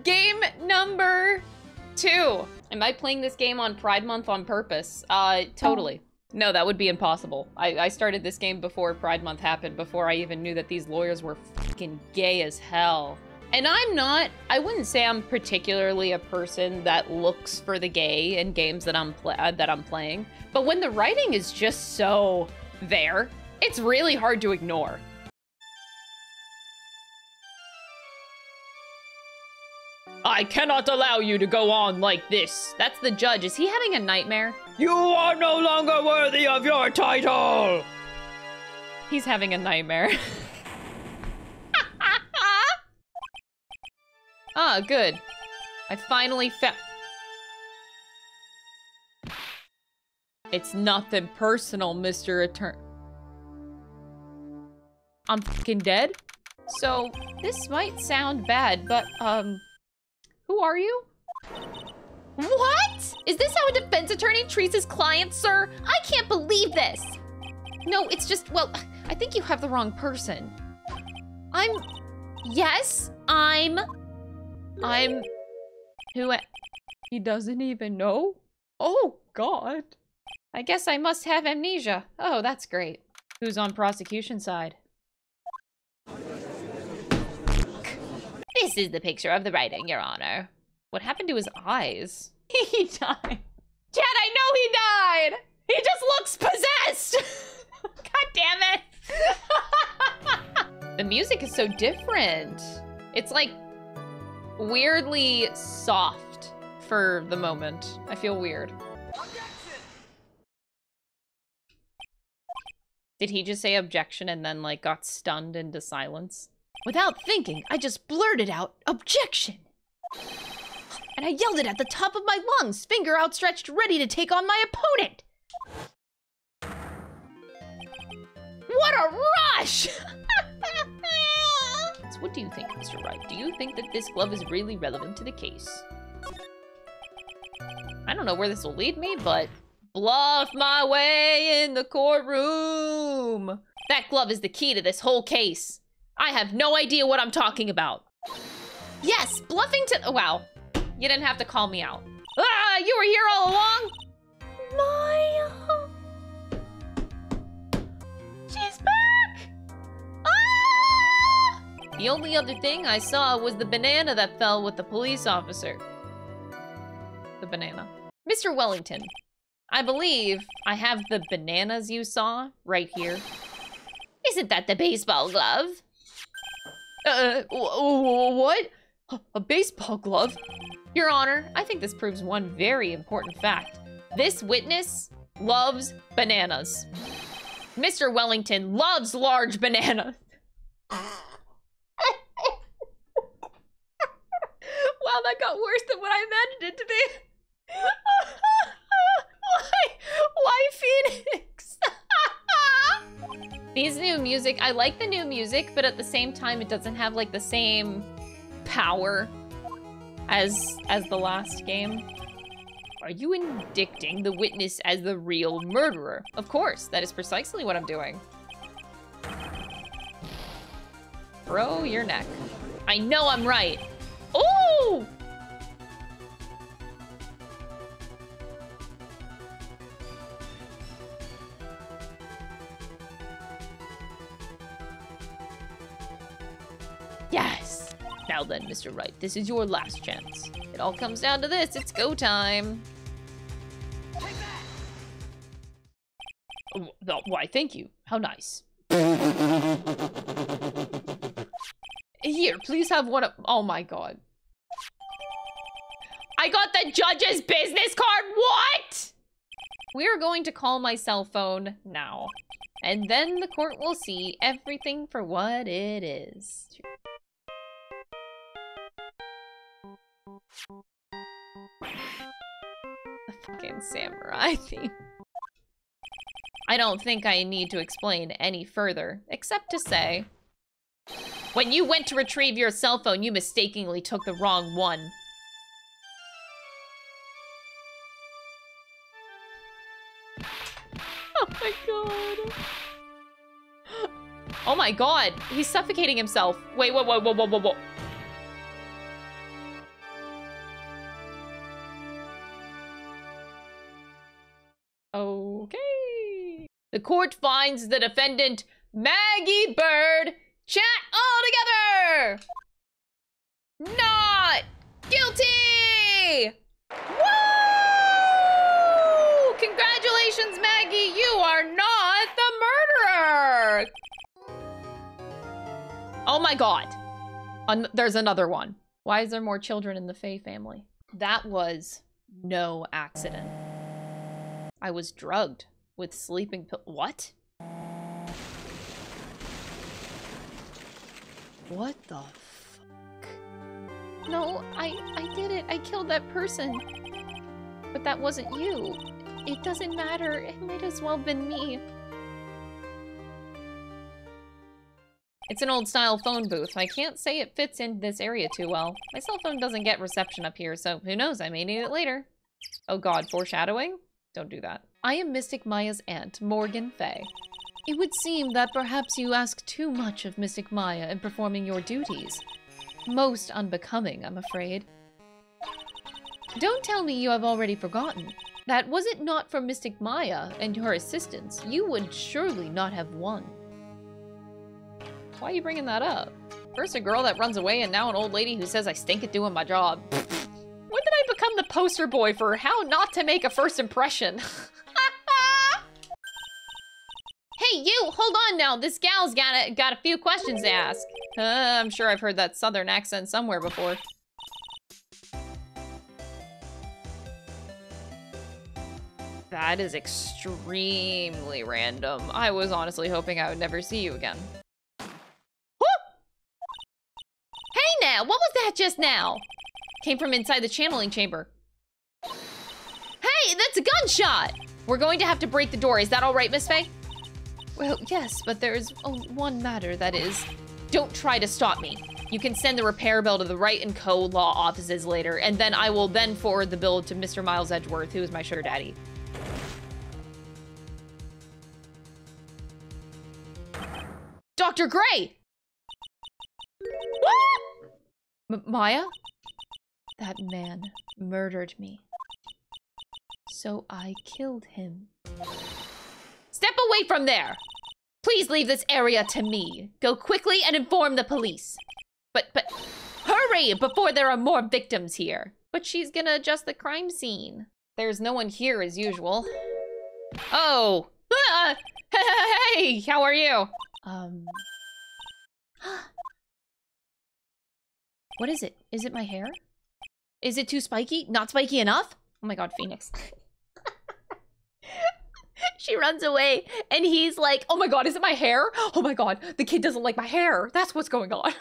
Game number 2. Am I playing this game on Pride Month on purpose? Totally. No, that would be impossible. I started this game before Pride Month happened, before I even knew that these lawyers were fucking gay as hell. And I wouldn't say I'm particularly a person that looks for the gay in games that I'm playing. But when the writing is just so there, it's really hard to ignore. I cannot allow you to go on like this. That's the judge. Is he having a nightmare? You are no longer worthy of your title. He's having a nightmare. Ah, good. I finally found... It's nothing personal, Mr. Attorney. I'm fucking dead? So, this might sound bad, but, who are you? What? Is this how a defense attorney treats his client, sir? I can't believe this. No, it's just, well, I think you have the wrong person. He doesn't even know? Oh, God. I guess I must have amnesia. Oh, that's great. Who's on prosecution side? This is the picture of the writing, Your Honor. What happened to his eyes? He died. Chad, I know he died! He just looks possessed! God damn it! The music is so different. It's like weirdly soft for the moment. I feel weird. Did he just say objection and then like got stunned into silence? Without thinking, I just blurted out, objection! And I yelled it at the top of my lungs, finger outstretched, ready to take on my opponent! What a rush! So what do you think, Mr. Wright? Do you think that this glove is really relevant to the case? I don't know where this will lead me, but... Bluff my way in the courtroom! That glove is the key to this whole case. I have no idea what I'm talking about. Yes, bluffing to- wow. You didn't have to call me out. Ah, you were here all along? Maya. She's back! Ah! The only other thing I saw was the banana that fell with the police officer. The banana. Mr. Wellington, I believe I have the bananas you saw right here. Isn't that the baseball glove? What? A baseball glove? Your Honor, I think this proves one very important fact. This witness loves bananas. Mr. Wellington loves large bananas. Wow, that got worse than what I imagined it to be. Why Phoenix? These new music, I like the new music, but at the same time, it doesn't have like the same power as the last game. Are you indicting the witness as the real murderer? Of course, that is precisely what I'm doing. Bro, your neck. I know I'm right. Ooh! Yes! Now then, Mr. Wright, this is your last chance. It all comes down to this. It's go time. Why, thank you. How nice. Here, please have one of... Oh my god. I got the judge's business card! What?! We are going to call my cell phone now. And then the court will see everything for what it is. The fucking samurai theme. I don't think I need to explain any further, except to say, when you went to retrieve your cell phone, you mistakenly took the wrong one. Oh my god. Oh my god, he's suffocating himself. Wait, whoa. The court finds the defendant, Maggie Bird, chat all together! Not guilty! Woo! Congratulations, Maggie! You are not the murderer! Oh my god. There's another one. Why is there more children in the Faye family? That was no accident. I was drugged with sleeping pill. What? What the fuck? No, I did it. I killed that person. But that wasn't you. It doesn't matter. It might as well have been me. It's an old-style phone booth. I can't say it fits in this area too well. My cell phone doesn't get reception up here, so who knows? I may need it later. Oh god, foreshadowing? Don't do that. I am Mystic Maya's aunt, Morgan Faye. It would seem that perhaps you ask too much of Mystic Maya in performing your duties. Most unbecoming, I'm afraid. Don't tell me you have already forgotten. That was it not for Mystic Maya and her assistance, you would surely not have won. Why are you bringing that up? First a girl that runs away and now an old lady who says I stink at doing my job. When did I become the poster boy for how not to make a first impression? Hey, you! Hold on now! This gal's got a few questions to ask. I'm sure I've heard that southern accent somewhere before. That is extremely random. I was honestly hoping I would never see you again. Hey now! What was that just now? Came from inside the channeling chamber. Hey! That's a gunshot! We're going to have to break the door. Is that alright, Miss Faye? Well, yes, but there is one matter, that is. Don't try to stop me. You can send the repair bill to the Wright & Co. law offices later, and then I will then forward the bill to Mr. Miles Edgeworth, who is my sugar daddy. Dr. Gray! Maya? That man murdered me. So I killed him. Step away from there! Please leave this area to me. Go quickly and inform the police. But hurry before there are more victims here. But she's gonna adjust the crime scene. There's no one here as usual. Oh! Hey, how are you? What is it? Is it my hair? Is it too spiky? Not spiky enough? Oh my god, Phoenix. She runs away, and he's like, oh my god, is it my hair? Oh my god, the kid doesn't like my hair. That's what's going on.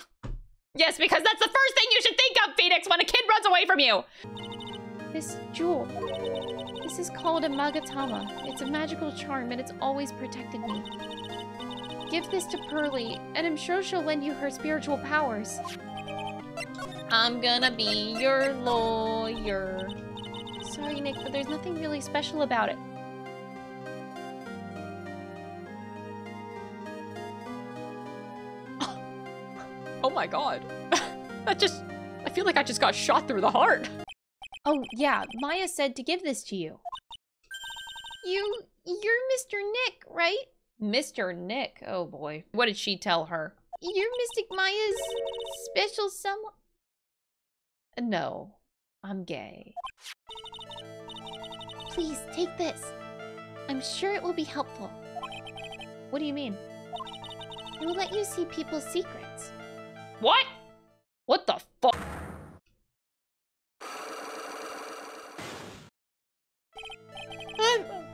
Yes, because that's the first thing you should think of, Phoenix, when a kid runs away from you. This jewel. This is called a Magatama. It's a magical charm, and it's always protected me. Give this to Pearly, and I'm sure she'll lend you her spiritual powers. I'm gonna be your lawyer. Sorry, Nick, but there's nothing really special about it. Oh my god. I feel like I just got shot through the heart. Oh yeah, Maya said to give this to you. You're Mr. Nick, right? Mr. Nick? Oh boy. What did she tell her? You're Mystic Maya's special someone? No, I'm gay. Please, take this. I'm sure it will be helpful. What do you mean? It will let you see people's secrets. What? What the fuck?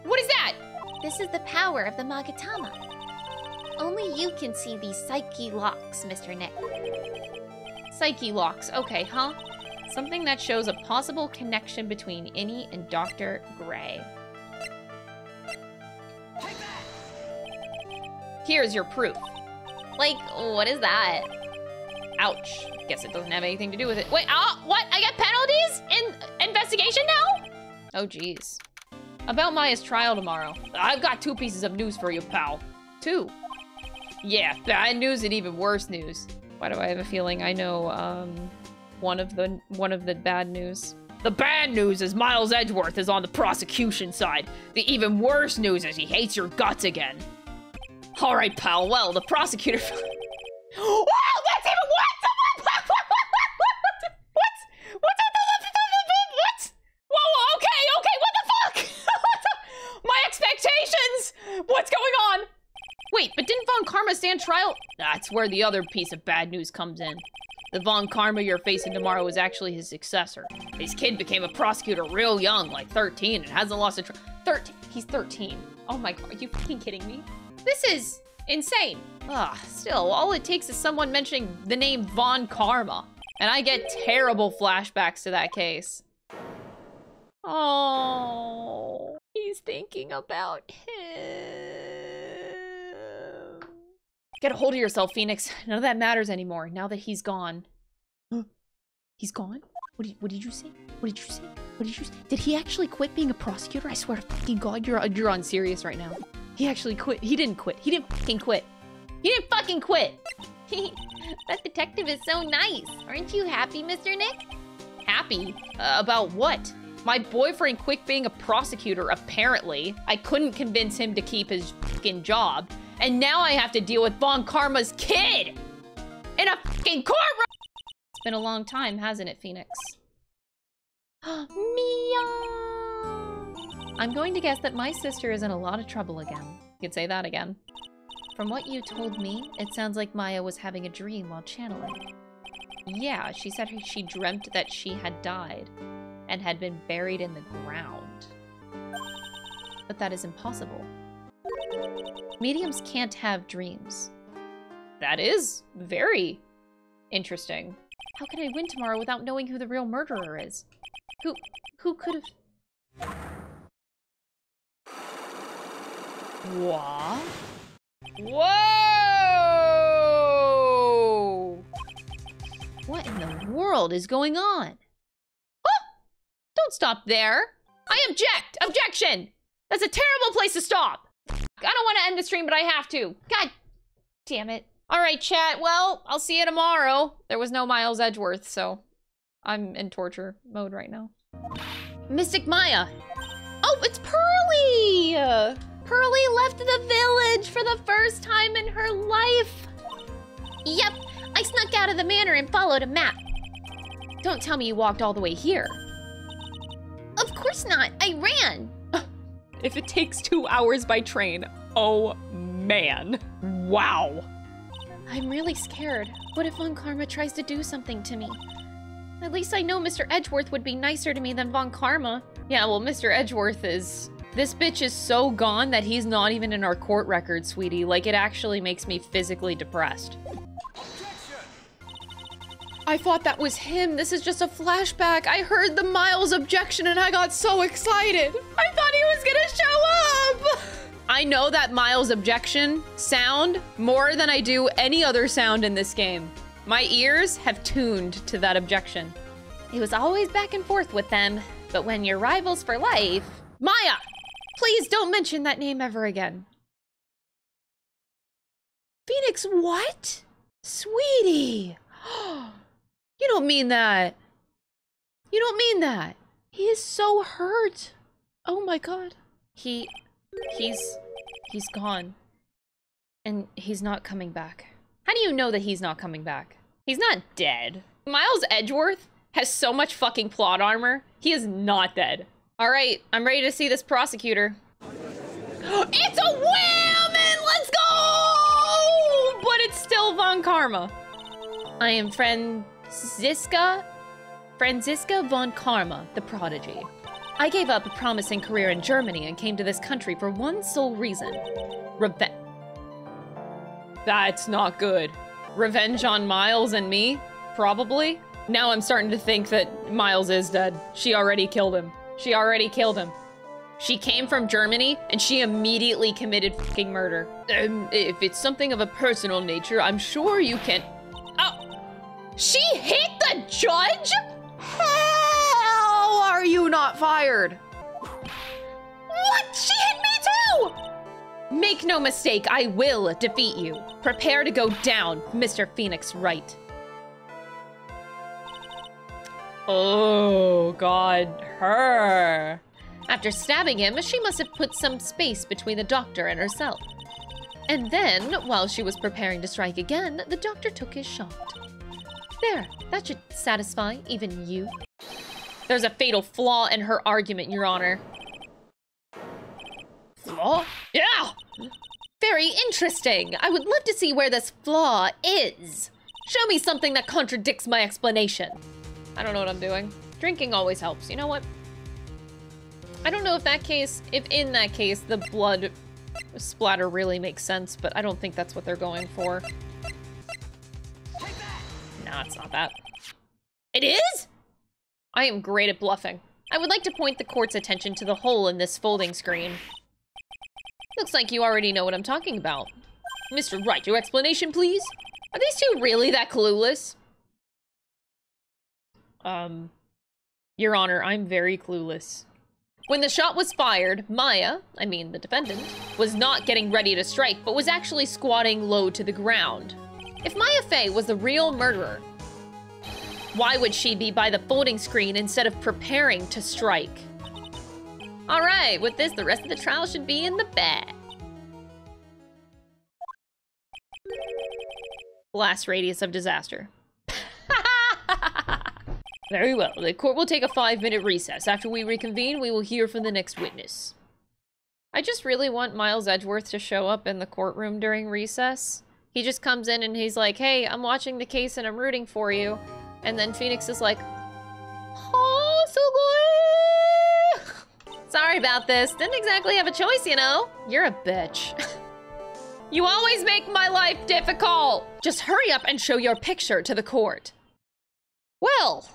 What is that? This is the power of the Magatama. Only you can see these psyche locks, Mr. Nick. Psyche locks, okay, huh? Something that shows a possible connection between Innie and Dr. Gray. Here's your proof. Like, what is that? Ouch. Guess it doesn't have anything to do with it. Wait, what? I get penalties in investigation now? Oh, jeez. About Maya's trial tomorrow. I've got 2 pieces of news for you, pal. 2. Yeah, bad news and even worse news. Why do I have a feeling I know, one of the bad news? The bad news is Miles Edgeworth is on the prosecution side. The even worse news is he hates your guts again. All right, pal. Well, the prosecutor... Wow, that's even what? What? Whoa, okay, what the fuck? My expectations! What's going on? Wait, but didn't Von Karma stand trial? That's where the other piece of bad news comes in. The Von Karma you're facing tomorrow is actually his successor. His kid became a prosecutor real young, like 13, and hasn't lost a trial. 13? He's 13. Oh my god, are you fucking kidding me? This is insane. Ugh, still, all it takes is someone mentioning the name Von Karma, and I get terrible flashbacks to that case. Oh, he's thinking about him. Get a hold of yourself, Phoenix. None of that matters anymore now that he's gone. He's gone? What did you say? What did you say? What did you say? Did he actually quit being a prosecutor? I swear to fucking God, you're on serious right now. He actually quit. He didn't quit. He didn't fucking quit. He didn't fucking quit. That detective is so nice. Aren't you happy, Mr. Nick? Happy? About what? My boyfriend quit being a prosecutor, apparently. I couldn't convince him to keep his fucking job. And now I have to deal with Von Karma's kid! In a fucking courtroom! It's been a long time, hasn't it, Phoenix? Mia! I'm going to guess that my sister is in a lot of trouble again. You could say that again. From what you told me, it sounds like Maya was having a dream while channeling. Yeah, she said she dreamt that she had died and had been buried in the ground. But that is impossible. Mediums can't have dreams. That is very interesting. How can I win tomorrow without knowing who the real murderer is? Who could have... What? Whoa! What in the world is going on? Oh! Don't stop there! I object! Objection! That's a terrible place to stop! I don't want to end the stream, but I have to. God damn it. Alright, chat. Well, I'll see you tomorrow. There was no Miles Edgeworth, so I'm in torture mode right now. Mystic Maya. Oh, it's Pearly! Pearly left the village for the first time in her life. Yep, I snuck out of the manor and followed a map. Don't tell me you walked all the way here. Of course not. I ran. If it takes 2 hours by train, oh man. Wow. I'm really scared. What if Von Karma tries to do something to me? At least I know Mr. Edgeworth would be nicer to me than Von Karma. Yeah, well, Mr. Edgeworth is... This bitch is so gone that he's not even in our court record, sweetie. Like, it actually makes me physically depressed. I thought that was him. This is just a flashback. I heard the Miles objection and I got so excited. I thought he was gonna show up. I know that Miles objection sound more than I do any other sound in this game. My ears have tuned to that objection. It was always back and forth with them, but when you're rivals for life... Maya! Please don't mention that name ever again. Phoenix, what? Sweetie! You don't mean that. You don't mean that. He is so hurt. Oh my god. He's gone. And he's not coming back. How do you know that he's not coming back? He's not dead. Miles Edgeworth has so much fucking plot armor. He is not dead. All right, I'm ready to see this prosecutor. It's a woman! Let's go! But it's still Von Karma. I am Franziska Von Karma, the prodigy. I gave up a promising career in Germany and came to this country for one sole reason. Revenge. That's not good. Revenge on Miles and me? Probably. Now I'm starting to think that Miles is dead. She already killed him. She already killed him. She came from Germany and she immediately committed fucking murder. If it's something of a personal nature, I'm sure you can... Oh! She hit the judge?! How are you not fired? What? She hit me too! Make no mistake, I will defeat you. Prepare to go down, Mr. Phoenix Wright. Oh, God, her. After stabbing him, she must have put some space between the doctor and herself. And then, while she was preparing to strike again, the doctor took his shot. There, that should satisfy even you. There's a fatal flaw in her argument, Your Honor. Flaw? Yeah! Very interesting. I would love to see where this flaw is. Show me something that contradicts my explanation. I don't know what I'm doing. Drinking always helps. You know what? I don't know if in that case, the blood splatter really makes sense, but I don't think that's what they're going for. Nah, it's not that. It is? I am great at bluffing. I would like to point the court's attention to the hole in this folding screen. Looks like you already know what I'm talking about. Mr. Wright, your explanation, please? Are these two really that clueless? Your Honor, I'm very clueless. When the shot was fired, Maya, I mean the defendant, was not getting ready to strike, but was actually squatting low to the ground. If Maya Fey was the real murderer, why would she be by the folding screen instead of preparing to strike? All right, with this, the rest of the trial should be in the bag. Blast radius of disaster. Very well, the court will take a 5-minute recess. After we reconvene, we will hear from the next witness. I just really want Miles Edgeworth to show up in the courtroom during recess. He just comes in and he's like, hey, I'm watching the case and I'm rooting for you. And then Phoenix is like, oh, so good. Sorry about this. Didn't exactly have a choice, you know? You're a bitch. You always make my life difficult. Just hurry up and show your picture to the court. Well,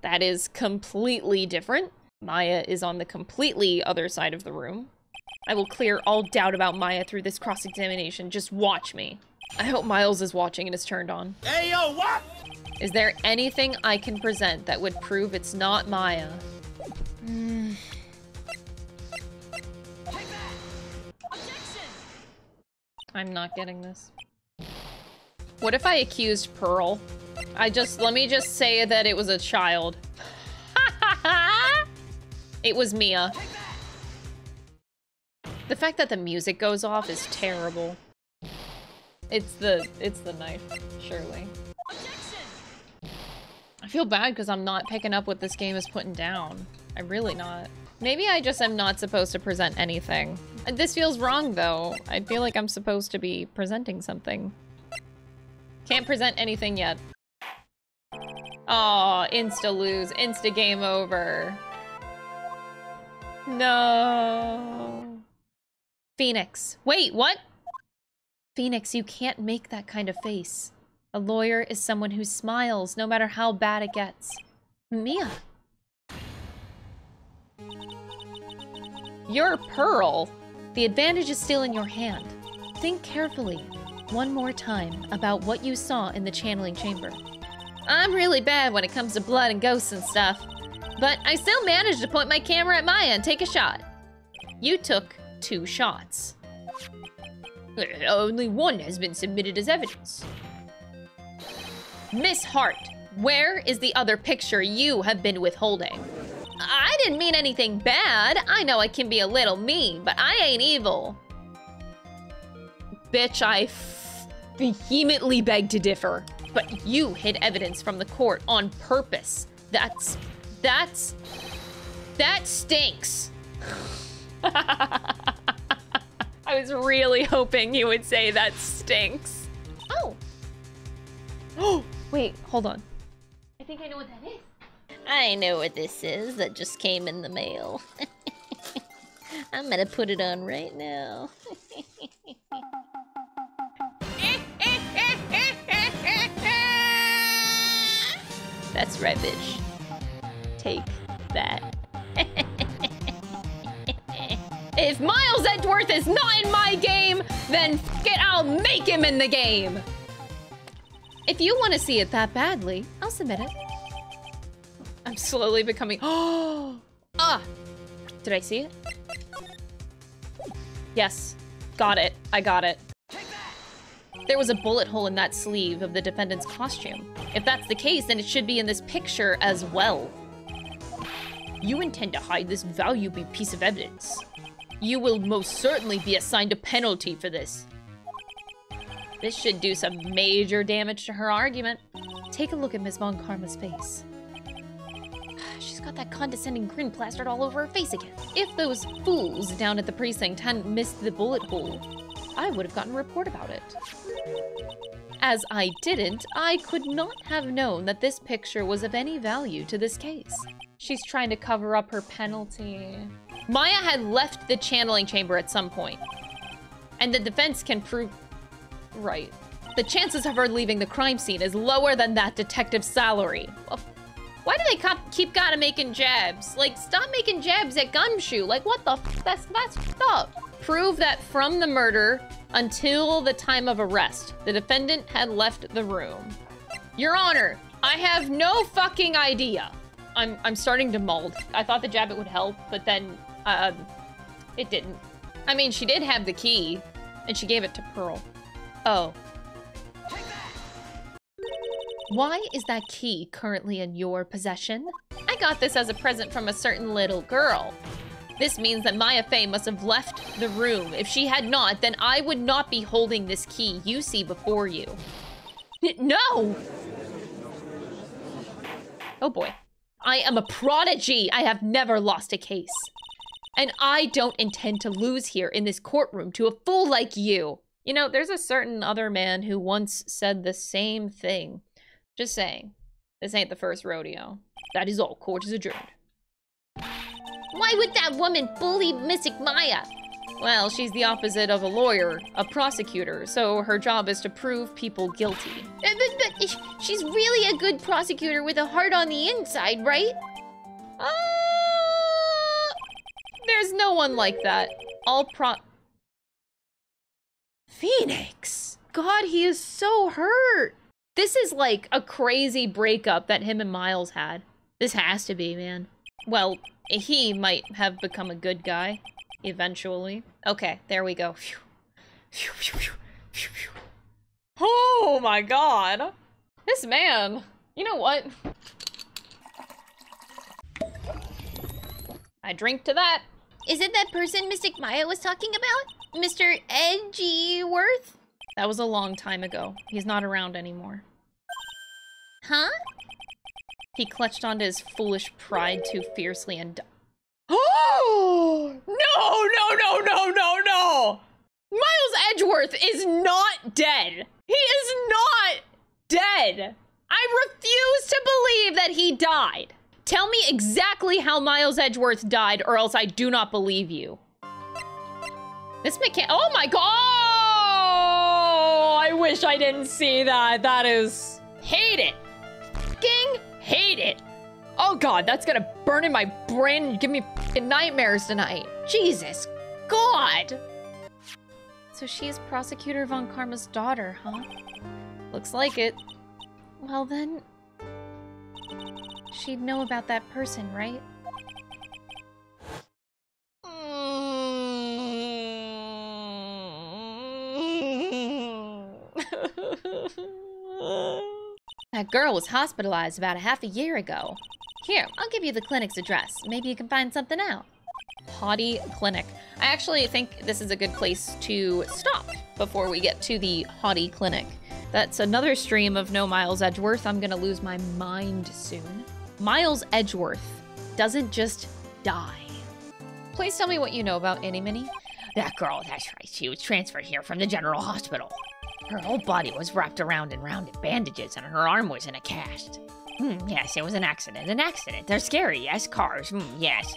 that is completely different. Maya is on the completely other side of the room. I will clear all doubt about Maya through this cross-examination. Just watch me. I hope Miles is watching and is turned on. Hey, yo, what? Is there anything I can present that would prove it's not Maya? I'm not getting this. What if I accused Pearl? Let me just say that it was a child. It was Mia. The fact that the music goes off is terrible. It's the knife, surely. I feel bad because I'm not picking up what this game is putting down. I'm really not. Maybe I just am not supposed to present anything. This feels wrong though. I feel like I'm supposed to be presenting something. Can't present anything yet. Aw, insta lose, insta game over. No. Phoenix. Wait, what? Phoenix, you can't make that kind of face. A lawyer is someone who smiles no matter how bad it gets. Mia. You're Pearl. The advantage is still in your hand. Think carefully, one more time, about what you saw in the channeling chamber. I'm really bad when it comes to blood and ghosts and stuff, but I still managed to point my camera at Maya and take a shot. You took 2 shots. Only one has been submitted as evidence. Miss Hart, where is the other picture you have been withholding? I didn't mean anything bad. I know I can be a little mean, but I ain't evil. Bitch, I vehemently beg to differ. But you hid evidence from the court on purpose. That stinks. I was really hoping you would say that stinks. Oh. Oh, wait, hold on. I think I know what that is. I know what this is that just came in the mail. I'm gonna put it on right now. That's right, bitch. Take that. If Miles Edgeworth is not in my game, then f it, I'll make him in the game. If you want to see it that badly, I'll submit it. I'm slowly becoming... Oh! Ah! Did I see it? Yes. Got it. I got it. There was a bullet hole in that sleeve of the defendant's costume. If that's the case, then it should be in this picture as well. You intend to hide this valuable piece of evidence. You will most certainly be assigned a penalty for this. This should do some major damage to her argument. Take a look at Miss Von Karma's face. She's got that condescending grin plastered all over her face again. If those fools down at the precinct hadn't missed the bullet hole, I would have gotten a report about it. As I didn't, I could not have known that this picture was of any value to this case. She's trying to cover up her penalty. Maya had left the channeling chamber at some point, and the defense can prove... Right. The chances of her leaving the crime scene is lower than that detective's salary. Well, why do they keep gotta making jabs? Like, stop making jabs at Gumshoe. Like, what the f? That's fucked up. Prove that from the murder until the time of arrest, the defendant had left the room. Your Honor, I have no fucking idea. I'm starting to mold. I thought the jab it would help, but then, it didn't. I mean, she did have the key, and she gave it to Pearl. Oh. Why is that key currently in your possession? I got this as a present from a certain little girl. This means that Maya Fey must have left the room. If she had not, then I would not be holding this key you see before you. No! Oh boy. I am a prodigy. I have never lost a case. And I don't intend to lose here in this courtroom to a fool like you. You know, there's a certain other man who once said the same thing. Just saying. This ain't the first rodeo. That is all. Court is adjourned. Why would that woman bully Mystic Maya? Well, she's the opposite of a lawyer, a prosecutor, so her job is to prove people guilty. But she's really a good prosecutor with a heart on the inside, right? There's no one like that. Phoenix! God, he is so hurt! This is like a crazy breakup that him and Miles had. This has to be, man. Well, he might have become a good guy, eventually. Okay, there we go. Oh my god! This man, you know what? I drink to that. Is it that person Mystic Maya was talking about? Mr. Edgeworth? That was a long time ago. He's not around anymore. Huh? He clutched onto his foolish pride too fiercely and oh! No! Miles Edgeworth is not dead! He is not dead! I refuse to believe that he died! Tell me exactly how Miles Edgeworth died, or else I do not believe you. This oh my god! Oh, I wish I didn't see that. That is... Hate it! Fucking hate it! Oh god, that's gonna burn in my brain and give me fucking nightmares tonight. Jesus God! So she is Prosecutor Von Karma's daughter, huh? Looks like it. Well then... she'd know about that person, right? That girl was hospitalized about half a year ago. Here, I'll give you the clinic's address. Maybe you can find something out. Haughty Clinic. I actually think this is a good place to stop before we get to the Haughty Clinic. That's another stream of no Miles Edgeworth. I'm gonna lose my mind soon. Miles Edgeworth doesn't just die. Please tell me what you know about Annie Minnie. That girl, that's right. She was transferred here from the general hospital. Her whole body was wrapped around in rounded bandages and her arm was in a cast. Yes, it was an accident. An accident. They're scary, yes? Cars, yes.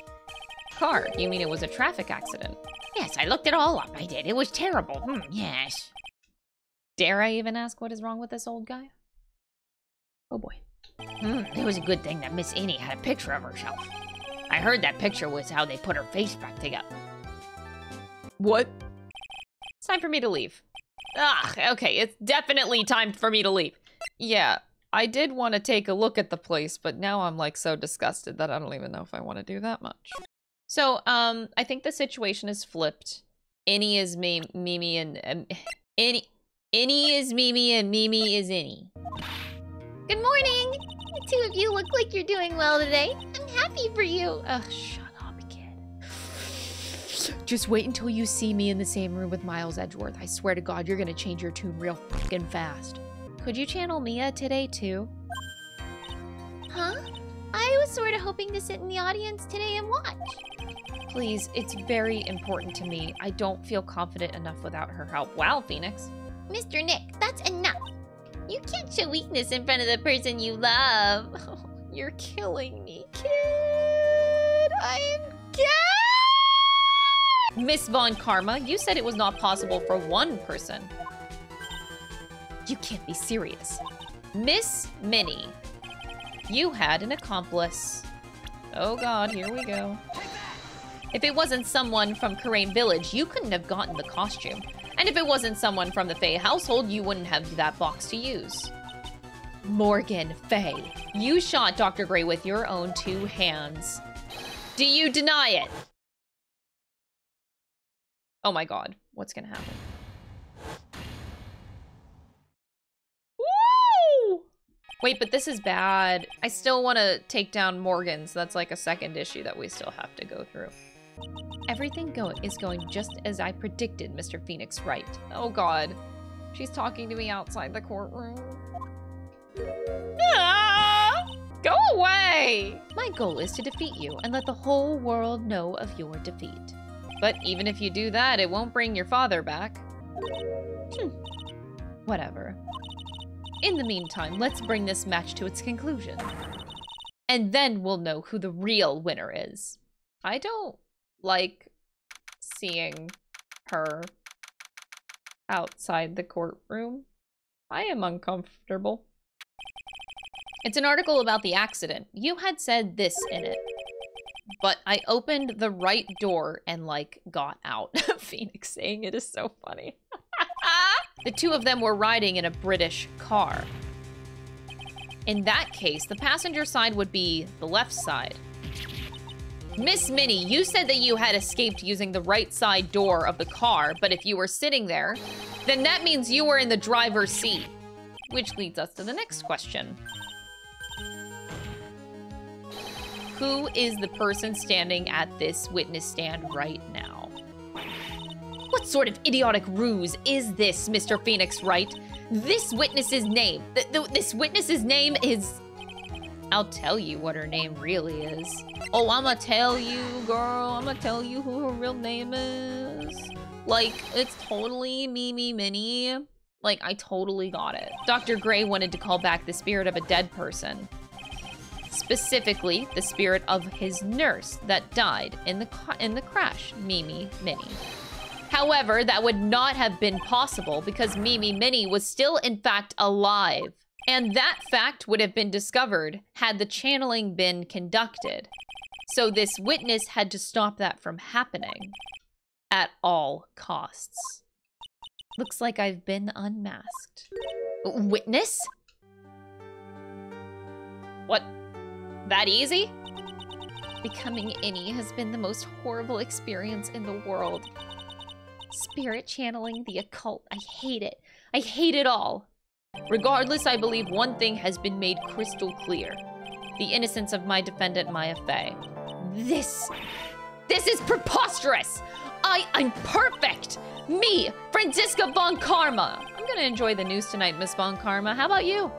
Car? You mean it was a traffic accident? Yes, I looked it all up. I did. It was terrible. Yes. Dare I even ask what is wrong with this old guy? Oh boy. It was a good thing that Miss Annie had a picture of herself. I heard that picture was how they put her face back together. What? It's time for me to leave. Okay, it's definitely time for me to leave. Yeah, I did want to take a look at the place, but now I'm like so disgusted that I don't even know if I want to do that much. So, I think the situation is flipped. Innie is Mimi and Innie is Mimi and Mimi is Innie. Good morning! The two of you look like you're doing well today. I'm happy for you. Ugh, shut up, kid. Just wait until you see me in the same room with Miles Edgeworth. I swear to God, you're gonna change your tune real fucking fast. Could you channel Mia today, too? Huh? I was sort of hoping to sit in the audience today and watch. Please, it's very important to me. I don't feel confident enough without her help. Wow, Phoenix. Mr. Nick, that's enough. You can't show weakness in front of the person you love. Oh, you're killing me, kid. I'm scared. Miss Von Karma, you said it was not possible for one person. You can't be serious. Miss Minnie, you had an accomplice. Oh God, here we go. If it wasn't someone from Karain Village, you couldn't have gotten the costume. And if it wasn't someone from the Fae household, you wouldn't have that box to use. Morgan Fae, you shot Dr. Gray with your own 2 hands. Do you deny it? Oh my God, what's gonna happen? Woo! Wait, but this is bad. I still want to take down Morgan, so that's like a second issue that we still have to go through. Everything is going just as I predicted, Mr. Phoenix Wright. Oh God, she's talking to me outside the courtroom. Ah! Go away! My goal is to defeat you and let the whole world know of your defeat. But even if you do that, it won't bring your father back. Whatever. In the meantime, let's bring this match to its conclusion. And then we'll know who the real winner is. I don't like seeing her outside the courtroom. I am uncomfortable. It's an article about the accident. You had said this in it. But I opened the right door and, like, got out. Phoenix saying it is so funny. The 2 of them were riding in a British car. In that case, the passenger side would be the left side. Miss Minnie, you said that you had escaped using the right side door of the car, but if you were sitting there, then that means you were in the driver's seat. Which leads us to the next question. Who is the person standing at this witness stand right now? What sort of idiotic ruse is this, Mr. Phoenix Wright? This witness's name, this witness's name is... I'll tell you what her name really is. Oh, I'ma tell you, girl. I'ma tell you who her real name is. Like, it's totally Mimi Minnie. Like, I totally got it. Dr. Gray wanted to call back the spirit of a dead person. Specifically, the spirit of his nurse that died in the crash, Mimi Minnie. However, that would not have been possible because Mimi Minnie was still, in fact, alive. And that fact would have been discovered had the channeling been conducted. So this witness had to stop that from happening at all costs. Looks like I've been unmasked. Witness? What? That easy? Becoming Innie has been the most horrible experience in the world. Spirit channeling, the occult, I hate it. I hate it all. Regardless, I believe one thing has been made crystal clear. The innocence of my defendant, Maya Fey. This is preposterous! I'm perfect! Me, Franziska Von Karma! I'm gonna enjoy the news tonight, Miss Von Karma. How about you?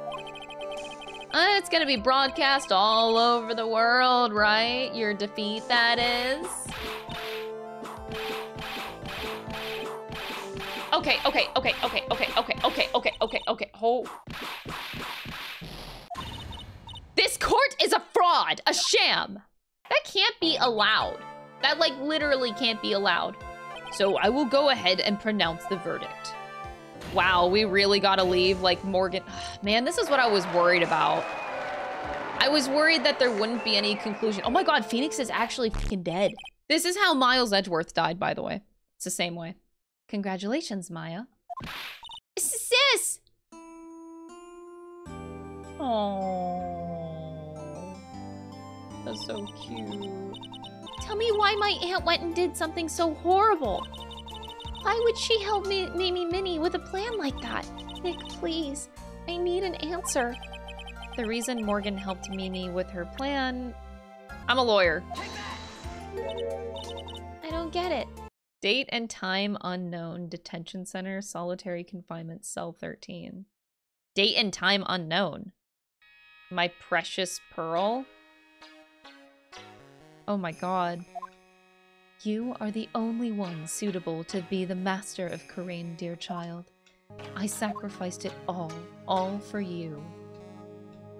It's gonna be broadcast all over the world, right? Your defeat, that is. Okay. Oh. This court is a fraud, a sham. That can't be allowed. That, like, literally can't be allowed. So I will go ahead and pronounce the verdict. Wow, we really gotta leave, like, Morgan. Man, this is what I was worried about. I was worried that there wouldn't be any conclusion. Oh my God, Phoenix is actually fucking dead. This is how Miles Edgeworth died, by the way. It's the same way. Congratulations, Maya. Sis! Oh, that's so cute. Tell me why my aunt went and did something so horrible. Why would she help Mimi Minnie with a plan like that? Nick, please. I need an answer. The reason Morgan helped Mimi with her plan... I'm a lawyer. I don't get it. Date and time unknown. Detention center. Solitary confinement. Cell 13. Date and time unknown. My precious pearl. Oh my god. You are the only one suitable to be the master of Karain, dear child. I sacrificed it all for you.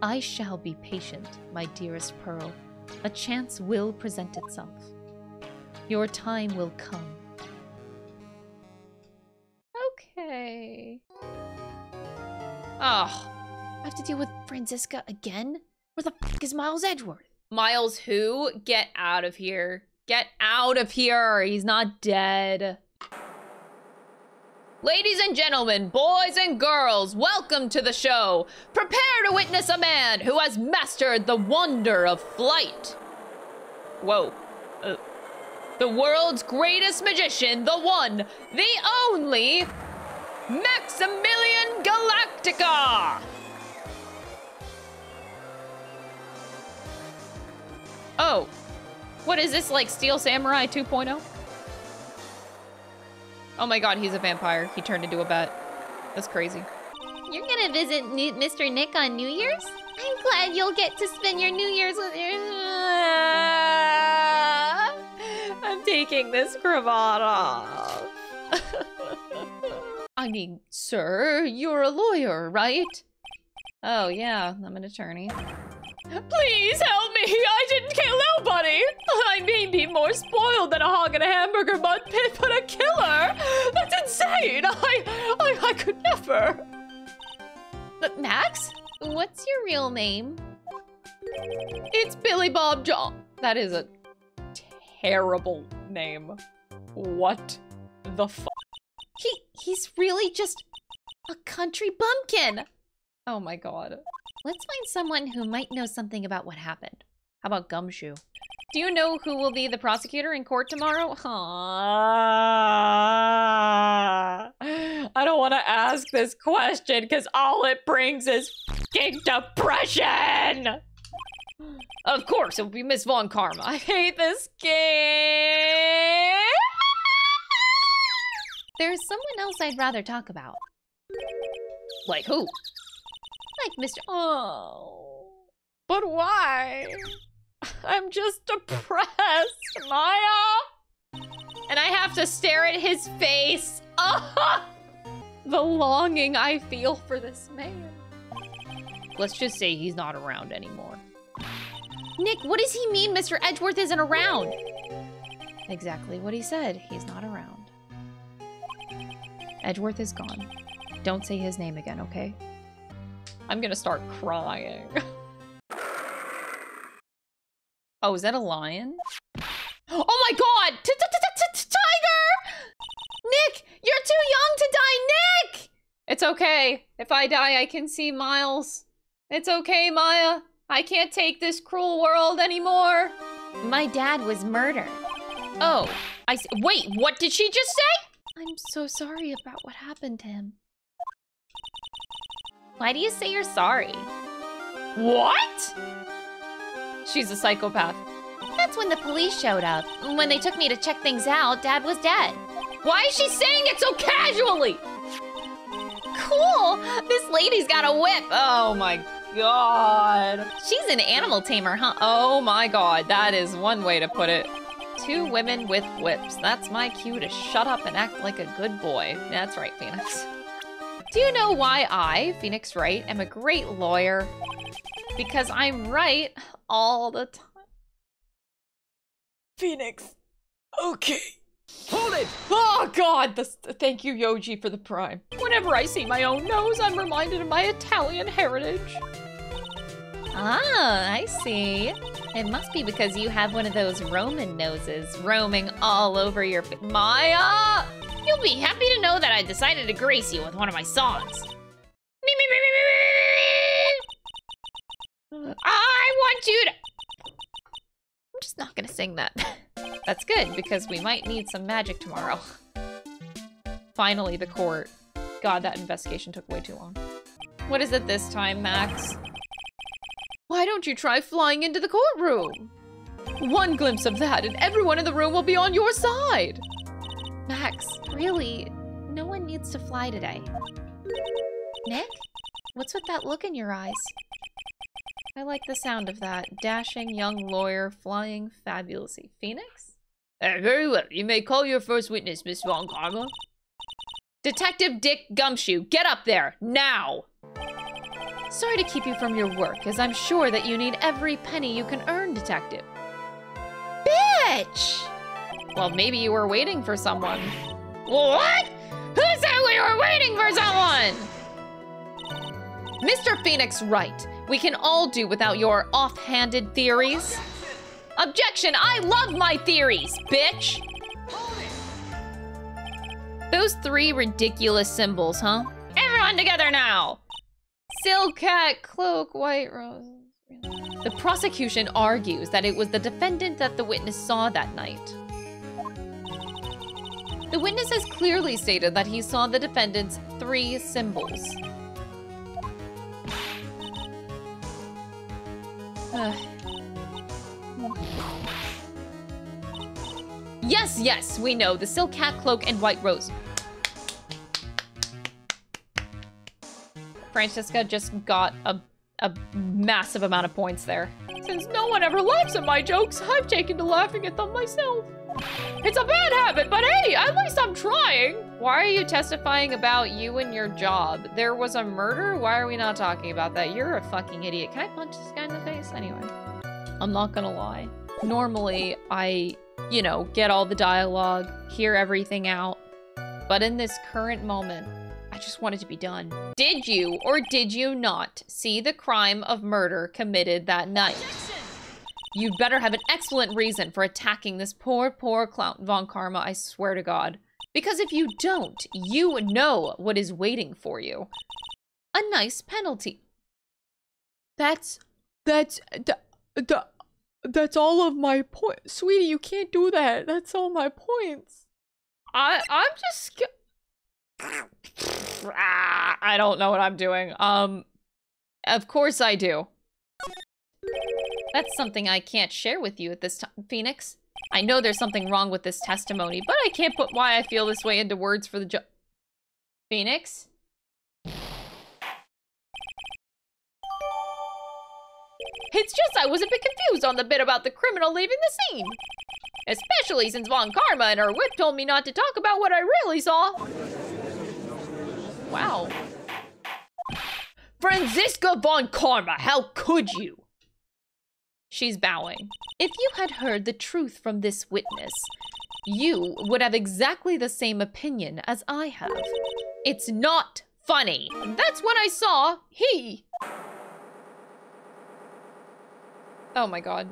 I shall be patient, my dearest pearl. A chance will present itself. Your time will come. Okay. Oh. I have to deal with Franziska again? Where the f is Miles Edgeworth? Miles who? Get out of here. Get out of here. He's not dead. Ladies and gentlemen, boys and girls, welcome to the show. Prepare to witness a man who has mastered the wonder of flight. Whoa. The world's greatest magician, the one, the only, Maximilian Galactica! Oh. What is this, like Steel Samurai 2.0? Oh my god, he's a vampire. He turned into a bat. That's crazy. You're gonna visit Mr. Nick on New Year's? I'm glad you'll get to spend your New Year's with your... I'm taking this cravat off. I mean, sir, you're a lawyer, right? Oh, yeah, I'm an attorney. Please help me! I didn't kill nobody! I may be more spoiled than a hog in a hamburger bun pit, but a killer? That's insane! I could never! But Max? What's your real name? It's Billy Bob John. That is a terrible name. What the fuck? He's really just a country bumpkin! Oh my god. Let's find someone who might know something about what happened. How about Gumshoe? Do you know who will be the prosecutor in court tomorrow? I don't want to ask this question because all it brings is fucking depression! Of course, it will be Miss Von Karma. I hate this game! There's someone else I'd rather talk about. Like who? Like Mr. Oh. But why? I'm just depressed, Maya! And I have to stare at his face. The longing I feel for this man. Let's just say he's not around anymore. Nick, what does he mean Mr. Edgeworth isn't around? Exactly what he said. He's not around. Edgeworth is gone. Don't say his name again, okay? I'm gonna start crying. Oh, is that a lion? Oh my god! Tiger! Nick, you're too young to die, Nick! It's okay. If I die, I can see Miles. It's okay, Maya. I can't take this cruel world anymore. My dad was murdered. Oh, I see. Wait, what did she just say? I'm so sorry about what happened to him. Why do you say you're sorry? What? She's a psychopath. That's when the police showed up. When they took me to check things out, Dad was dead. Why is she saying it so casually? Cool! This lady's got a whip. Oh my god. She's an animal tamer, huh? Oh my god, that is one way to put it. 2 women with whips. That's my cue to shut up and act like a good boy. That's right, Phoenix. Do you know why I, Phoenix Wright, am a great lawyer? Because I'm right all the time. Phoenix. Okay. Hold it! Oh god! Thank you, Yoji, for the prime. Whenever I see my own nose, I'm reminded of my Italian heritage. Ah, I see. It must be because you have one of those Roman noses roaming all over your face. Maya! You'll be happy to know that I decided to grace you with one of my songs. I want you to... I'm just not gonna sing that. That's good, because we might need some magic tomorrow. Finally, the court. God, that investigation took way too long. What is it this time, Max? Why don't you try flying into the courtroom? One glimpse of that and everyone in the room will be on your side. Max, really, no one needs to fly today. Nick? What's with that look in your eyes? I like the sound of that. Dashing young lawyer flying fabulously. Phoenix? Very well. You may call your first witness, Miss Von Karma. Detective Dick Gumshoe, get up there, now! Sorry to keep you from your work, as I'm sure that you need every penny you can earn, Detective. Bitch! Well, maybe you were waiting for someone. What? Who said we were waiting for someone? Mr. Phoenix, right. We can all do without your offhanded theories. Objection! I love my theories, bitch! Those three ridiculous symbols, huh? Everyone together now! Silk hat, cloak, white rose. The prosecution argues that it was the defendant that the witness saw that night. The witness has clearly stated that he saw the defendant's three symbols. Yes, yes, we know. The silk hat, cloak, and white rose. Francesca just got a massive amount of points there. Since no one ever laughs at my jokes, I've taken to laughing at them myself. It's a bad habit, but hey, at least I'm trying. Why are you testifying about you and your job? There was a murder? Why are we not talking about that? You're a fucking idiot. Can I punch this guy in the face? Anyway, I'm not gonna lie. Normally, I, you know, get all the dialogue, hear everything out. But in this current moment, I just want it to be done. Did you or did you not see the crime of murder committed that night? You'd better have an excellent reason for attacking this poor, poor clown, Von Karma, I swear to God. Because if you don't, you know what is waiting for you. A nice penalty. That's all of my points. Sweetie, you can't do that. That's all my points. I'm just I don't know what I'm doing. Of course I do. That's something I can't share with you at this time, Phoenix. I know there's something wrong with this testimony, but I can't put why I feel this way into words for the Phoenix? It's just I was a bit confused on the bit about the criminal leaving the scene. Especially since Von Karma and her whip told me not to talk about what I really saw. Wow. Franziska Von Karma, how could you? She's bowing. If you had heard the truth from this witness, you would have exactly the same opinion as I have. It's not funny. That's what I saw. Oh my god.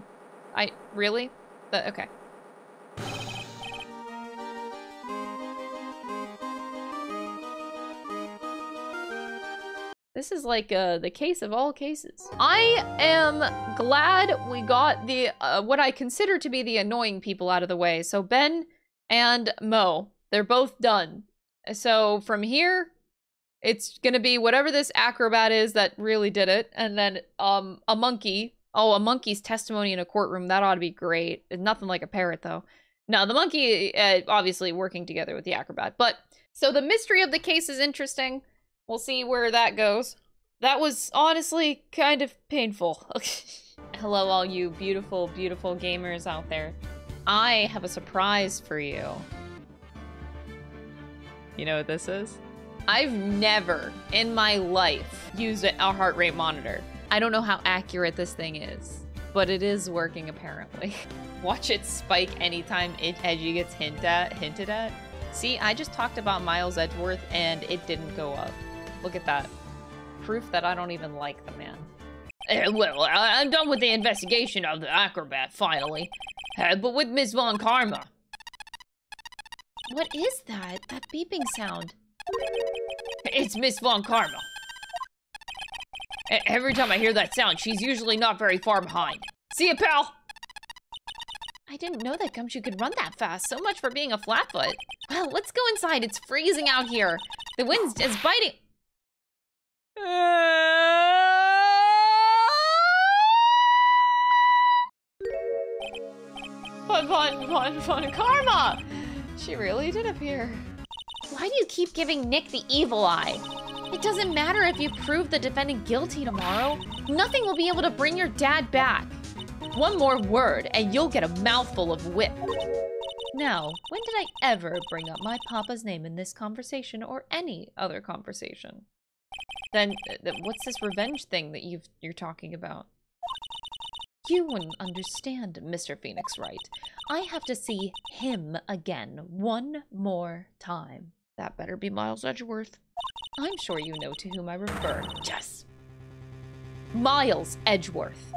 Really? Okay. This is like the case of all cases. I am glad we got the what I consider to be the annoying people out of the way. So Ben and Mo, they're both done. So from here, it's gonna be whatever this acrobat is that really did it, and then a monkey. Oh, a monkey's testimony in a courtroom. That ought to be great. Nothing like a parrot though. No, the monkey obviously working together with the acrobat. But so the mystery of the case is interesting. We'll see where that goes. That was honestly kind of painful. Hello, all you beautiful, beautiful gamers out there. I have a surprise for you. You know what this is? I've never in my life used a heart rate monitor. I don't know how accurate this thing is, but it is working apparently. Watch it spike anytime Edgy gets hinted at. See, I just talked about Miles Edgeworth and it didn't go up. Look at that. Proof that I don't even like the man. Well, I'm done with the investigation of the acrobat, finally. But with Miss Von Karma. What is that? That beeping sound? It's Miss Von Karma. Every time I hear that sound, she's usually not very far behind. See ya, pal! I didn't know that Gumshoe could run that fast. So much for being a flatfoot. Well, let's go inside. It's freezing out here. The wind's just biting. Fun. Karma! She really did appear. Why do you keep giving Nick the evil eye? It doesn't matter if you prove the defendant guilty tomorrow. Nothing will be able to bring your dad back. One more word and you'll get a mouthful of whip. Now, when did I ever bring up my papa's name in this conversation or any other conversation? Then, what's this revenge thing that you're talking about? You wouldn't understand, Mr. Phoenix Wright. I have to see him again one more time. That better be Miles Edgeworth. I'm sure you know to whom I refer. Yes. Miles Edgeworth.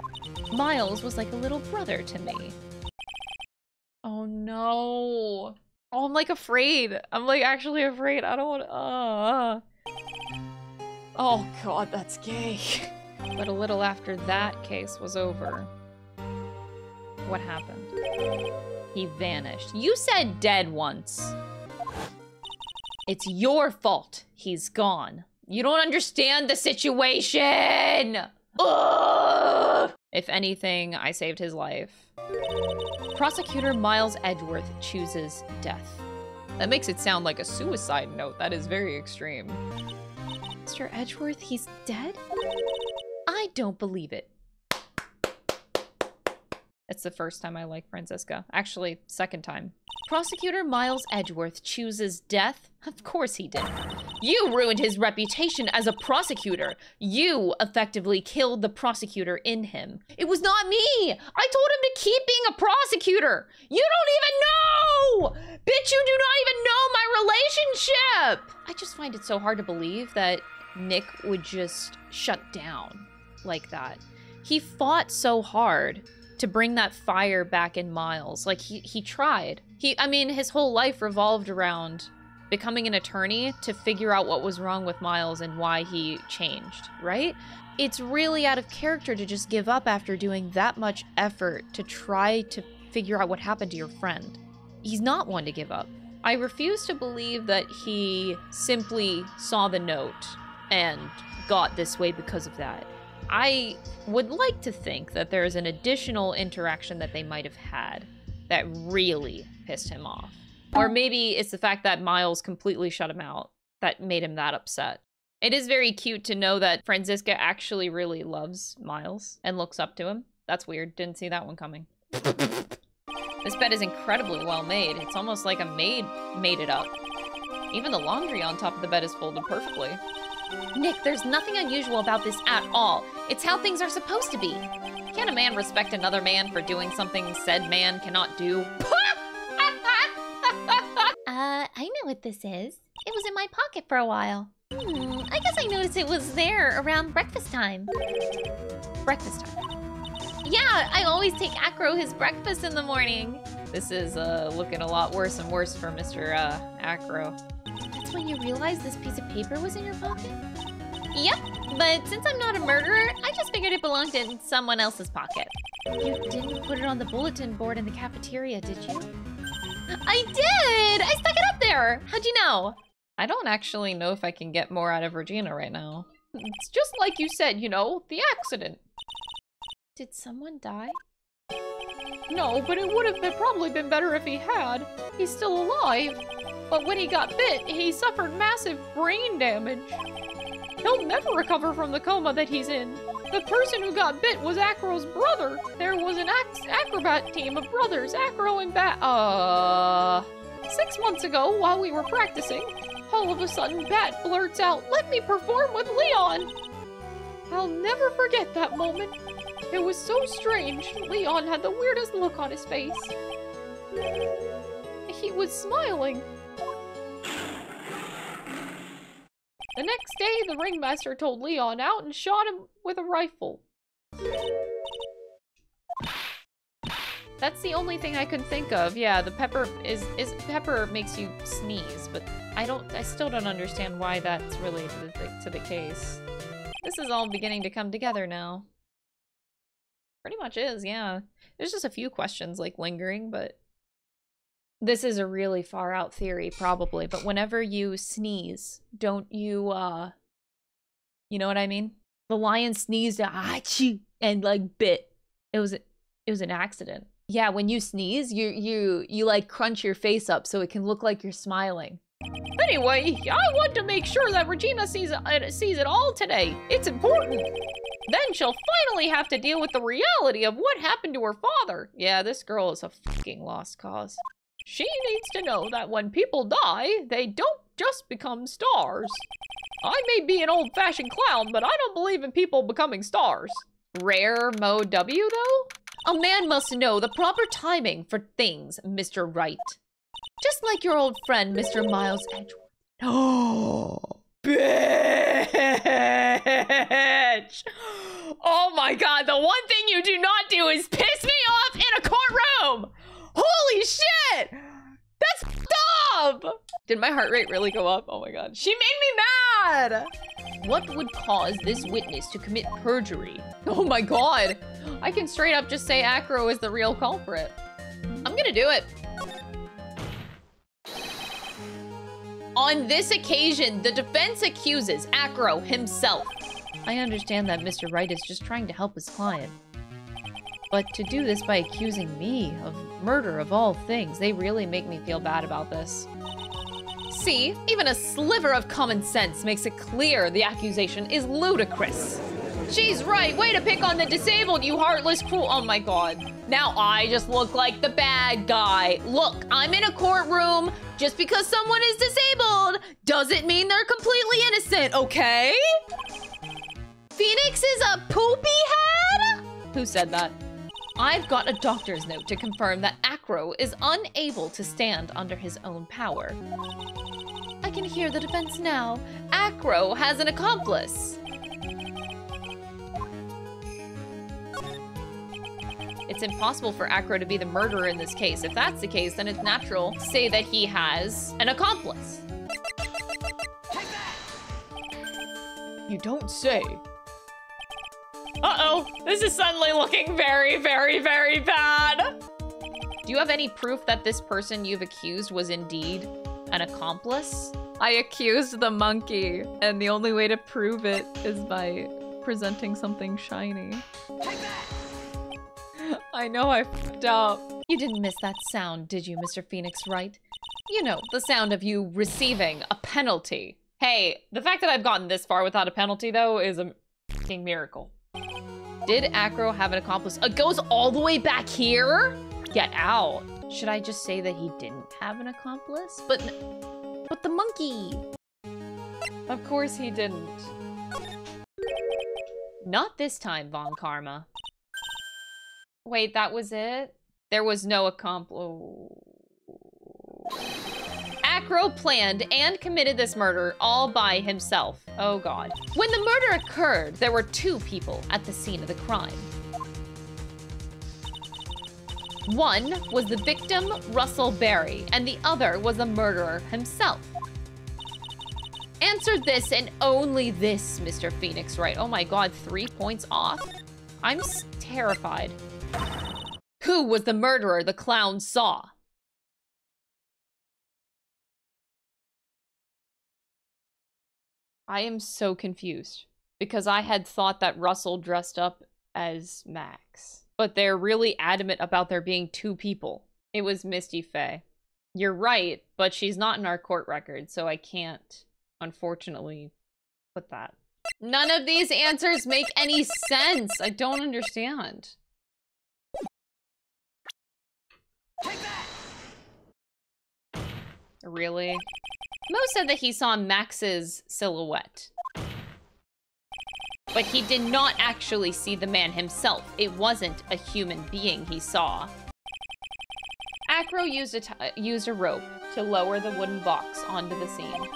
Miles was like a little brother to me. Oh no. Oh, I'm like afraid. I'm like actually afraid. I don't want Oh god, that's gay. But a little after that case was over, what happened? He vanished. You said dead once. It's your fault he's gone. You don't understand the situation! Ugh! If anything, I saved his life. Prosecutor Miles Edgeworth chooses death. That makes it sound like a suicide note. That is very extreme. Mr. Edgeworth, he's dead? I don't believe it. It's the first time I like Franziska. Actually, second time. Prosecutor Miles Edgeworth chooses death? Of course he did. You ruined his reputation as a prosecutor. You effectively killed the prosecutor in him. It was not me! I told him to keep being a prosecutor! You don't even know! Bitch, you do not even know my relationship! I just find it so hard to believe that Nick would just shut down like that. He fought so hard to bring that fire back in Miles. Like, he tried. I mean, his whole life revolved around becoming an attorney to figure out what was wrong with Miles and why he changed, right? It's really out of character to just give up after doing that much effort to try to figure out what happened to your friend. He's not one to give up. I refuse to believe that he simply saw the note and got this way because of that. I would like to think that there's an additional interaction that they might have had that really pissed him off. Or maybe it's the fact that Miles completely shut him out that made him that upset. It is very cute to know that Franziska actually really loves Miles and looks up to him. That's weird. Didn't see that one coming. This bed is incredibly well made. It's almost like a maid made it up. Even the laundry on top of the bed is folded perfectly. Nick, there's nothing unusual about this at all. It's how things are supposed to be. Can a man respect another man for doing something said man cannot do? I know what this is. It was in my pocket for a while. I guess I noticed it was there around breakfast time. Breakfast time? Yeah, I always take Acro his breakfast in the morning. This is looking a lot worse and worse for Mr. Acro. That's when you realized this piece of paper was in your pocket? Yep, but since I'm not a murderer, I just figured it belonged in someone else's pocket. You didn't put it on the bulletin board in the cafeteria, did you? I did! I stuck it up there! How'd you know? I don't actually know if I can get more out of Regina right now. It's just like you said, you know, the accident. Did someone die? No, but it would have probably been better if he had. He's still alive. But when he got bit, he suffered massive brain damage. He'll never recover from the coma that he's in. The person who got bit was Acro's brother. There was an acrobat team of brothers, Acro and 6 months ago, while we were practicing, all of a sudden Bat blurts out, "Let me perform with Leon!" I'll never forget that moment. It was so strange. Leon had the weirdest look on his face. He was smiling. The next day, the ringmaster told Leon out and shot him with a rifle. That's the only thing I could think of. Yeah, the pepper pepper makes you sneeze, but I still don't understand why that's related to the case. This is all beginning to come together now. Pretty much is, yeah. There's just a few questions like lingering, but this is a really far out theory probably, but whenever you sneeze, don't you you know what I mean? The lion sneezed and like bit. It was an accident. Yeah, when you sneeze, you like crunch your face up so it can look like you're smiling. Anyway, I want to make sure that Regina sees it all today. It's important. Then she'll finally have to deal with the reality of what happened to her father. Yeah, this girl is a fucking lost cause. She needs to know that when people die, they don't just become stars. I may be an old-fashioned clown, but I don't believe in people becoming stars. Rare Mo W, though? A man must know the proper timing for things, Mr. Wright. Just like your old friend, Mr. Miles Edgeworth. Oh, bitch! Oh my god, the one thing you do not do is piss me off in a courtroom! Holy shit! That's f***ed up! Did my heart rate really go up? Oh my god. She made me mad! What would cause this witness to commit perjury? Oh my god. I can straight up just say Acro is the real culprit. I'm gonna do it. On this occasion, the defense accuses Acro himself. I understand that Mr. Wright is just trying to help his client. But to do this by accusing me of murder of all things, they really make me feel bad about this. See, even a sliver of common sense makes it clear the accusation is ludicrous. She's right. Way to pick on the disabled, you heartless fool. Oh my god. Now I just look like the bad guy. Look, I'm in a courtroom. Just because someone is disabled doesn't mean they're completely innocent, okay? Phoenix is a poopy head? Who said that? I've got a doctor's note to confirm that Acro is unable to stand under his own power. I can hear the defense now. Acro has an accomplice. It's impossible for Acro to be the murderer in this case. If that's the case, then it's natural to say that he has an accomplice. You don't say. Uh-oh, this is suddenly looking very, very, very bad. Do you have any proof that this person you've accused was indeed an accomplice? I accused the monkey, and the only way to prove it is by presenting something shiny. I know I f***ed up. You didn't miss that sound, did you, Mr. Phoenix Wright? You know, the sound of you receiving a penalty. Hey, the fact that I've gotten this far without a penalty, though, is a f***ing miracle. Did Acro have an accomplice? It goes all the way back here? Get out. Should I just say that he didn't have an accomplice? But the monkey. Of course he didn't. Not this time, Von Karma. Wait, that was it? There was no accomplice. Acro planned and committed this murder all by himself. Oh god. When the murder occurred, there were two people at the scene of the crime. One was the victim, Russell Berry, and the other was the murderer himself. Answer this and only this, Mr. Phoenix Wright. Oh my god, 3 points off? I'm terrified. Who was the murderer the clown saw? I am so confused because I had thought that Russell dressed up as Max, but they're really adamant about there being two people. It was Misty Faye. You're right, but she's not in our court record, so I can't, unfortunately, put that. None of these answers make any sense. I don't understand. Really? Mo said that he saw Max's silhouette. But he did not actually see the man himself. It wasn't a human being he saw. Acro used a rope to lower the wooden box onto the scene.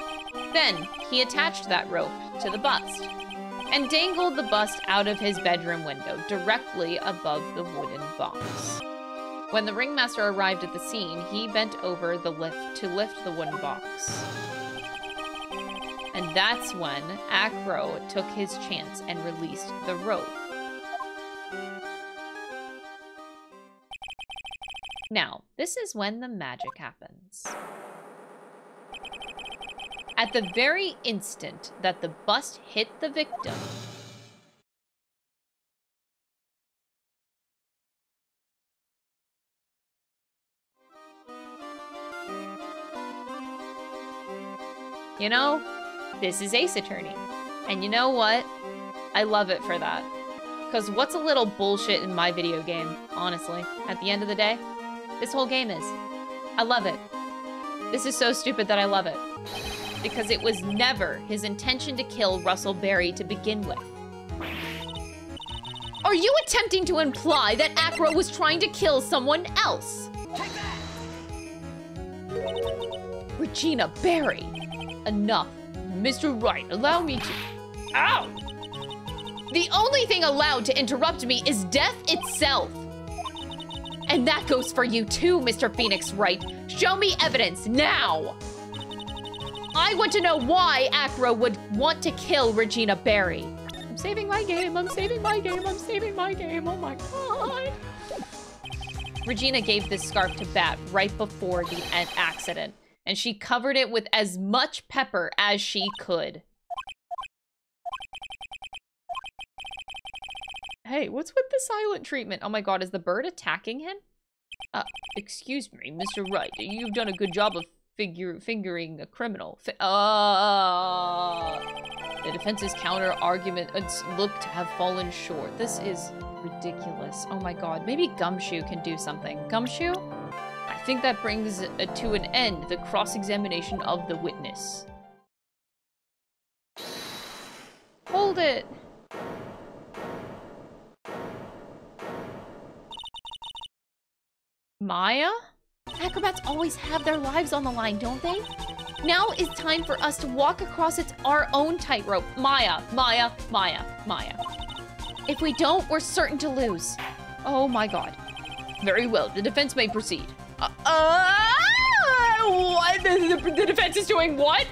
Then, he attached that rope to the bust and dangled the bust out of his bedroom window directly above the wooden box. When the ringmaster arrived at the scene, he bent over the lift to lift the wooden box. And that's when Acro took his chance and released the rope. Now, this is when the magic happens. At the very instant that the bust hit the victim, You know, this is Ace Attorney. And you know what? I love it for that. Because what's a little bullshit in my video game, honestly, at the end of the day? This whole game is. I love it. This is so stupid that I love it. Because it was never his intention to kill Russell Berry to begin with. Are you attempting to imply that Acro was trying to kill someone else? Regina Berry. Enough. Mr. Wright, allow me to... Ow! The only thing allowed to interrupt me is death itself. And that goes for you too, Mr. Phoenix Wright. Show me evidence, now! I want to know why Acro would want to kill Regina Berry. I'm saving my game, I'm saving my game, I'm saving my game, oh my god. Regina gave this scarf to Bat right before the accident, and she covered it with as much pepper as she could. Hey, what's with the silent treatment? Oh my god, is the bird attacking him? Excuse me, Mr. Wright, you've done a good job of fingering a criminal. The defense's counter-arguments look to have fallen short. This is ridiculous. Oh my god, maybe Gumshoe can do something. Gumshoe? I think that brings to an end the cross-examination of the witness. Hold it! Maya? Acrobats always have their lives on the line, don't they? Now is time for us to walk across our own tightrope. Maya, Maya, Maya, Maya. If we don't, we're certain to lose. Oh my god. Very well, the defense may proceed. What? The defense is doing what?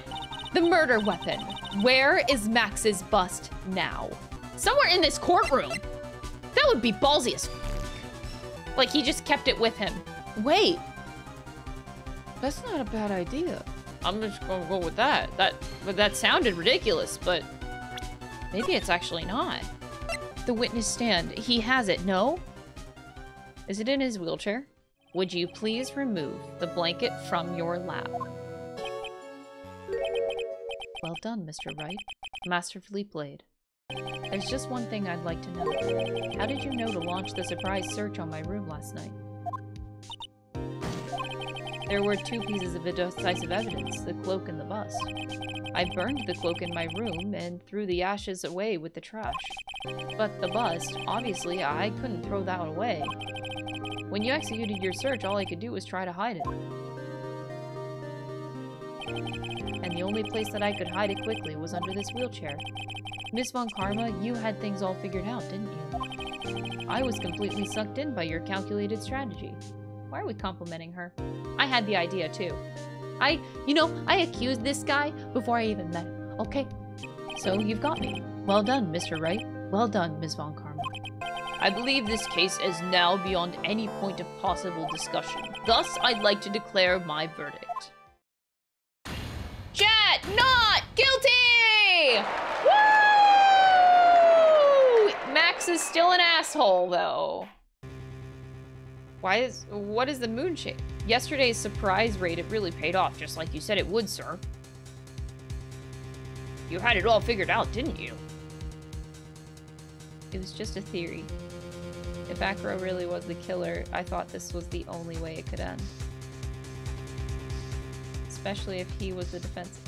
The murder weapon. Where is Max's bust now? Somewhere in this courtroom. That would be ballsy as f. Like, he just kept it with him. Wait. That's not a bad idea. I'm just gonna go with that. That sounded ridiculous, but maybe it's actually not. The witness stand. He has it, no? Is it in his wheelchair? Would you please remove the blanket from your lap? Well done, Mr. Wright. Masterfully played. There's just one thing I'd like to know. How did you know to launch the surprise search on my room last night? There were two pieces of decisive evidence, the cloak and the bust. I burned the cloak in my room and threw the ashes away with the trash. But the bust, obviously, I couldn't throw that away. When you executed your search, all I could do was try to hide it. And the only place that I could hide it quickly was under this wheelchair. Miss Von Karma, you had things all figured out, didn't you? I was completely sucked in by your calculated strategy. Why are we complimenting her? I had the idea, too. I accused this guy before I even met him, okay? So you've got me. Well done, Mr. Wright. Well done, Miss Von Karma. I believe this case is now beyond any point of possible discussion. Thus, I'd like to declare my verdict. Chat, not guilty! Woo! Max is still an asshole, though. What is the moon shape? Yesterday's surprise raid, it really paid off, just like you said it would, sir. You had it all figured out, didn't you? It was just a theory. If Acro really was the killer, I thought this was the only way it could end. Especially if he was the defense.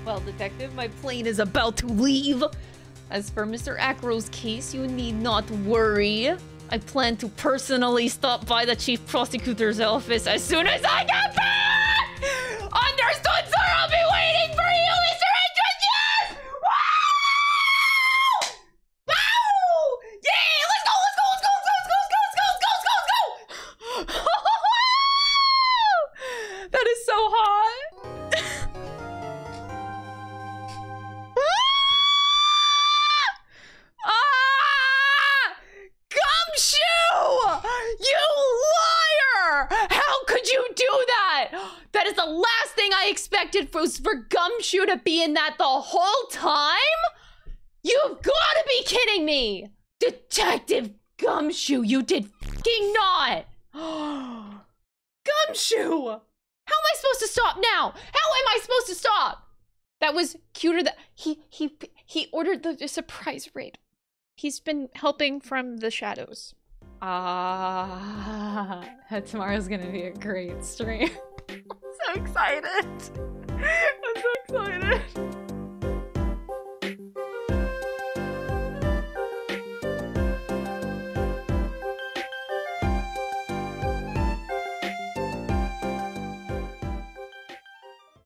Well, Detective, my plane is about to leave. As for Mr. Acro's case, you need not worry. I plan to personally stop by the Chief Prosecutor's office as soon as I get back! Understood, sir! I'll be waiting for you, Mr. Entrance! Woo! Woo! Yeah! Let's go! Let's go! Let's go! Let's go! Let's go! Let's go! Let's go! That is so hot! You liar! How could you do that? That is the last thing I expected was for Gumshoe to be in that the whole time? You've got to be kidding me! Detective Gumshoe, you did fucking not! Gumshoe! How am I supposed to stop now? How am I supposed to stop? That was cuter than— he ordered the surprise raid. He's been helping from the shadows. Tomorrow's gonna be a great stream. I'm so excited. I'm so excited.